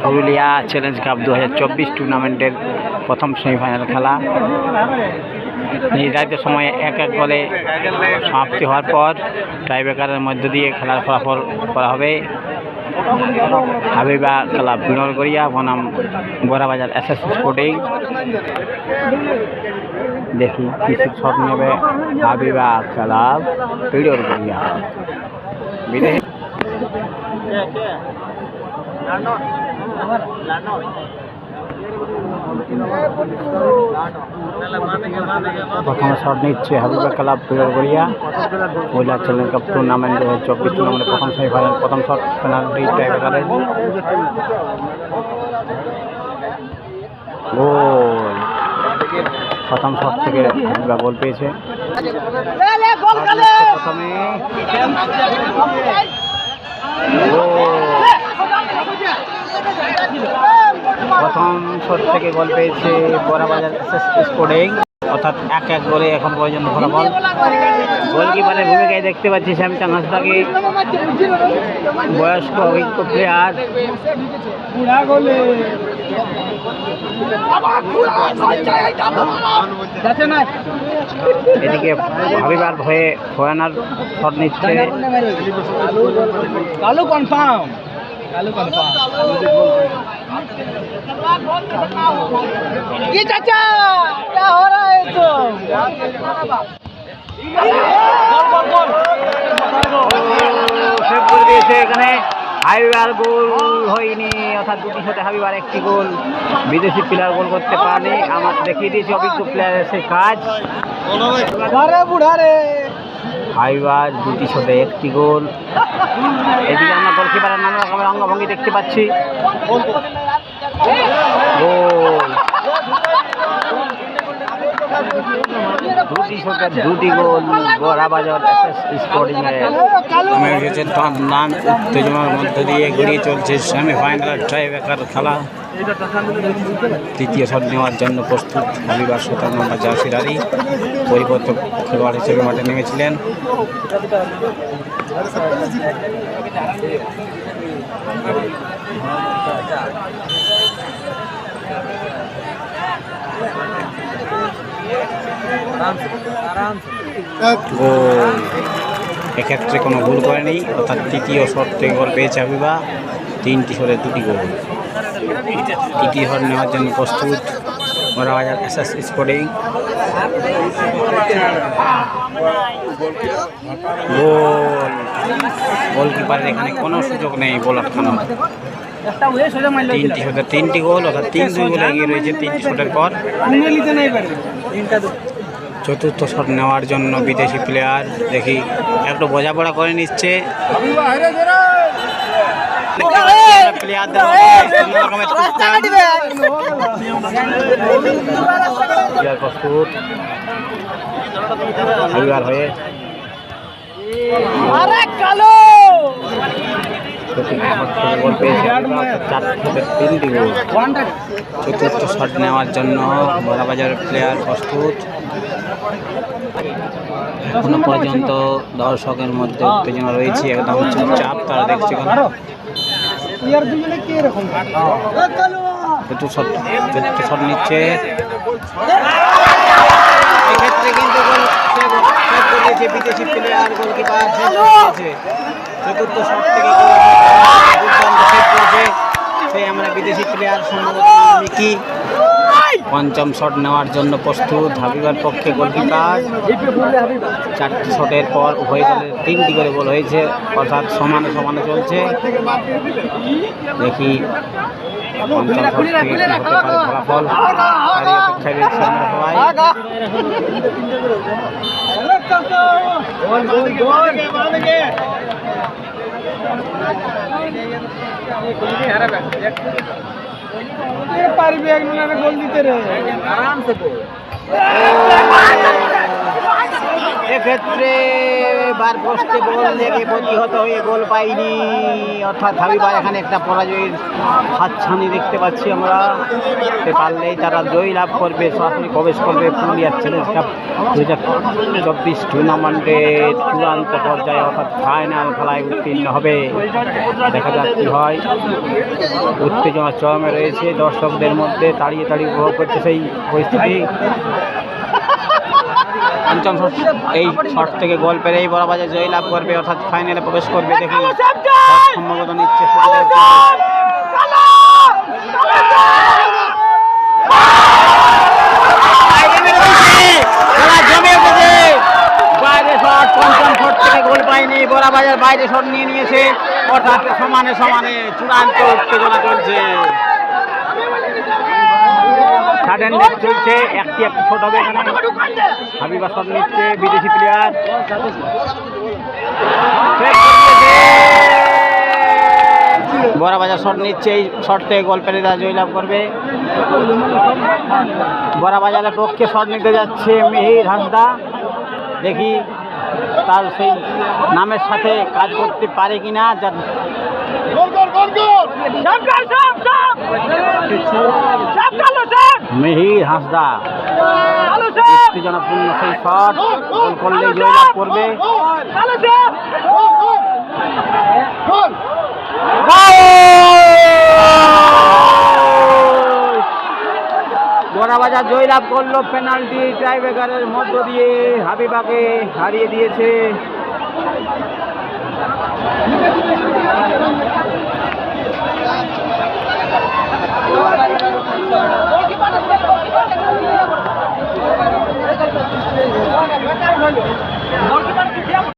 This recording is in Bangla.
পুরুলিয়া চ্যালেঞ্জ কাপ 2024 টুর্নামেন্টের প্রথম সেমিফাইনাল খেলা নির্ধারিত সময়ে 1-1 গোলে সমাপ্তি হওয়ার পর টাইব্রেকারের মধ্য দিয়ে খেলার ফলাফল করা হবে। হাবিবা ক্লাব বিনরগড়িয়া বনাম বোরাবাজার এসএস স্পোর্টিং। দেখি কিছু শট নেবে হাবিবা ক্লাব বিনরগড়িয়া। প্রথম শট নিচ্ছে হাবিবা ক্লাব বিনরগড়িয়া মহিলা চ্যালেঞ্জ কাপ টুর্নামেন্ট 2024 টুর্নামেন্টের প্রথম সেমিফাইনাল প্রথম শট পেনাল্টি টাইব্রেকারে গোল। প্রথম শট থেকে হাবিবা গোল পেয়েছে। প্রথম শট থেকে গোল পেয়েছে বোরাবাজার এসএস স্পোর্টিং, অর্থাৎ 1-1 গোলে এখন পর্যন্ত ফলাফল। গোলকিপারের ভূমিকায় দেখতে পাচ্ছি শ্যামচাঁদ হাঁসদাকে, বয়স্ক অভিজ্ঞ প্লেয়ার। এদিকে হাবিবার ভয়ে ফয়ানার শট নিচ্ছে। এখানে হাবিবার গোল হয়নি, অর্থাৎ দুটি শটে হাবিবার একটি গোল। বিদেশি প্লেয়ার গোল করতে পারেনি, আমার দেখিয়ে দিয়েছি অভিজ্ঞ প্লেয়ারের সেই কাজ। হাবিবার দুটি শটে একটি গোল। এদিকে আমরা গোলকিপারের নানা রকমের অঙ্গভঙ্গি দেখতে পাচ্ছি। গোল, দুটি শটে দুটি গোল বোরাবাজার এসএস স্পোর্টিং এর। নাম উত্তেজনার মধ্য দিয়ে গড়িয়ে চলছে সেমিফাইনাল টাইব্রেকার খেলা। তৃতীয় শট নেওয়ার জন্য প্রস্তুত হাবিবার 17 নম্বর জার্সির আলী পরিবর্তক খেলোয়াড় হিসেবে মাঠে নেমেছিলেন। গোল, এক্ষেত্রে কোনো ভুল করেনি, অর্থাৎ তৃতীয় শট থেকে গোল পেয়েছে হাবিবা। 3টি শটে 2টি গোল। তৃতীয় শট নেওয়ার জন্য প্রস্তুত বোরাবাজার এসএস স্পোর্টিং। গোল, গোলকিপারের এখানে কোনো সুযোগ নেই বল আটকানোর। 3টি শটে 3টি গোল, অর্থাৎ 3-2 গোলে এগিয়ে রয়েছে 3টি শটের পর। চতুর্থ শট নেওয়ার জন্য বিদেশি প্লেয়ার, দেখি একটু বোঝাপড়া করে নিচ্ছে। প্রস্তুত হাবিবার হয়ে চতুর্থ শট নেওয়ার জন্য বোরাবাজার প্লেয়ার প্রস্তুত। এখনো পর্যন্ত দর্শকের মধ্যে উত্তেজনা রয়েছে, একদম চুপচাপ তারা দেখছে। চতুর্থ শট নিচ্ছে, এক্ষেত্রে কিন্তু বিদেশি প্লেয়ার গোলকিপার চতুর্থ শট থেকে সেই আমরা বিদেশি প্লেয়ার সম্ভবত মিকি। পঞ্চম শট নেওয়ার জন্য প্রস্তুত হাবিবার পক্ষে গোলকিপার। 4টি শটের পর উভয় দলের 3টি করে গোল হয়েছে, অর্থাৎ সমানে সমানে চলছে। দেখি পঞ্চম শট থেকে হতে পারে ফলাফল, তারই অপেক্ষায় রয়েছি আমরা সবাই। পারবে এক মিনিটে গোল দিতে রে আরাম সে এক্ষেত্রে বার পোস্টে গোল লেগে প্রতিহত হয়ে গোল পাইনি, অর্থাৎ হাবিবার এখানে একটা পরাজয়ের হাতছানি দেখতে পাচ্ছি আমরা। পারলেই তারা জয় লাভ করবে, সরাসরি প্রবেশ করবে পুরুলিয়া চ্যালেঞ্জ কাপ 2024 টুর্নামেন্টের চূড়ান্ত পর্যায়ে, অর্থাৎ ফাইনাল খেলায় উত্তীর্ণ হবে। দেখা যাক কি হয়। উত্তেজনা চরমে রয়েছে, দর্শকদের মধ্যে তাড়িয়ে তাড়িয়ে উপভোগ করছে সেই পরিস্থিতি। পঞ্চম শট, এই শট থেকে গোল পেরেই বড়বাজার জয় লাভ করবে, অর্থাৎ ফাইনালে প্রবেশ করবে। দেখি সম্ভবত নিচ্ছে বাইরে শট। পঞ্চম শট থেকে গোল পায়নি বড়বাজার, বাইরে শট নিয়ে নিয়েছে, অর্থাৎ সমানে সমানে চূড়ান্ত উত্তেজনা চলছে। সাডেন লেগ চলছে, একটি শট হবে এখানে। হাবিবা শট নিচ্ছে, বিদেশি প্লেয়ার বড়বাজার শট নিচ্ছে, এই শট থেকে গোল পেরে তারা জয়লাভ করবে। বড়বাজারের পক্ষে শট নিতে যাচ্ছে মিহির হাসদা, দেখি তার সেই নামের সাথে কাজ করতে পারে কিনা। মিহির হাসদা উত্তেজনাপূর্ণ সেই শট, গোল করলে জয়লাভ করবে। বড়বাজার জয়লাভ করলো, পেনাল্টি টাইব্রেকারের মধ্য দিয়ে হাবিবাকে হারিয়ে দিয়েছে।